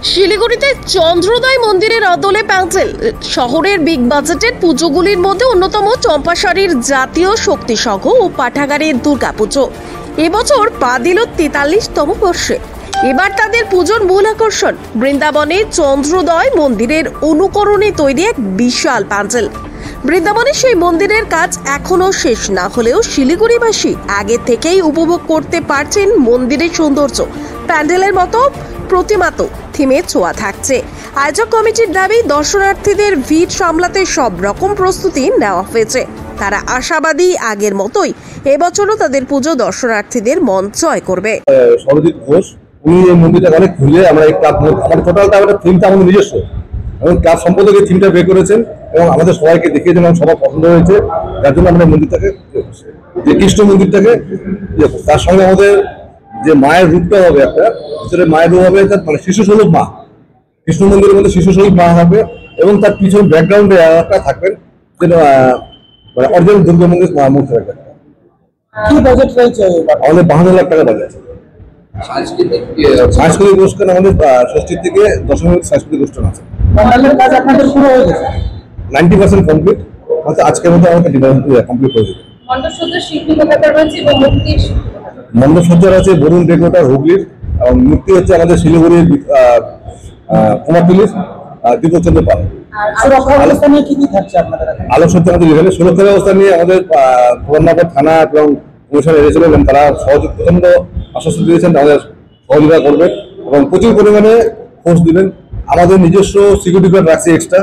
শিলিগুড়িতে চন্দ্রোদয় মন্দিরের আদলে প্যান্ডেল। শহরের বিগ বাজেটের পুজোগুলির মধ্যে অন্যতম চম্পাশাড়ির জাতীয় শক্তি সংঘ ও পাঠাগারের দুর্গাপুজো এবছর পা দিল ৪৩তম বর্ষে। এবার তাদের পুজোর মূল আকর্ষণ বৃন্দাবনে চন্দ্রোদয় মন্দিরের অনুকরণে তৈরি এক বিশাল প্যান্ডেল। বৃন্দাবনে সেই মন্দিরের কাজ এখনো শেষ না হলেও শিলিগুড়িবাসী আগে থেকেই উপভোগ করতে পারছেন মন্দিরের সৌন্দর্য। প্যান্ডেলের মতো প্রতিমাতো থিমে ছোঁয়া থাকছে। আয়োজক কমিটির দাবি, দর্শনার্থীদের ভিড় সামলাতে সব রকম প্রস্তুতি নেওয়া হয়েছে। তারা আশাবাদী আগের মতোই এবছরও তাদের পুজো দর্শনার্থীদের মন জয় করবে। সরজিৎ ঘোষ উনি এই মন্দিরটা অনেক খুলে আমরা এই ক্লাব আমাদের টোটালটা আমাদের থিমটা আমাদের নিজস্ব এবং ক্লাব সম্পর্কে এই থিমটা বের করেছেন এবং আমাদের সবাইকে দেখিয়েছেন এবং সবার পছন্দ হয়েছে। যার জন্য আমরা মন্দিরটাকে যে কৃষ্ণ মন্দিরটাকে তার সঙ্গে আমাদের যে মায়ের রূপটা হবে, একটা ভিতরে মায়ের রূপ হবে, তার মানে শিশু স্বরূপ মা, কৃষ্ণ মন্দিরের মধ্যে শিশু স্বরূপ মা হবে এবং তার পিছনে ব্যাকগ্রাউন্ডে একটা থাকবেন যেন মানে অরিজিনাল দুর্গা মন্দির মূর্তি থাকবে। কি বাজেট রয়েছে? আমাদের 52 লাখ টাকা বাজেট। সাংস্কৃতিক অনুষ্ঠান আমাদের ষষ্ঠীর থেকে দশমী সাংস্কৃতিক অনুষ্ঠান আছে। প্যান্ডেলের কাজ আপনাদের শুরু হয়ে গেছে? 90% কমপ্লিট, অর্থাৎ আজকের মধ্যে আমাদের কমপ্লিট হয়ে যাবে। মণ্ডপসজ্জার শিল্পী কোথাকার রয়েছে এবং মূর্তির মণ্ডপসজ্জার আছে বরুণ ডেকোরেটর হুগলির এবং মূর্তি হচ্ছে আমাদের শিলিগুড়ির কুমারটুলির দীপকচন্দ্র পাল। সুরক্ষা ব্যবস্থা নিয়ে কি কি থাকছে আপনাদের? আলোকসজ্জা আমাদের এখানে সুরক্ষা ব্যবস্থা নিয়ে আমাদের ভবননগর থানা এবং কমিশনার এসেছিল এবং তারা প্রচন্ড আশ্বস্ত দিয়েছেন আমাদের সহযোগিতা করবেন এবং প্রচুর পরিমাণে ফোর্স দিবেন। আমাদের নিজস্ব সিকিউরিটি গার্ড রাখছে এক্সট্রা।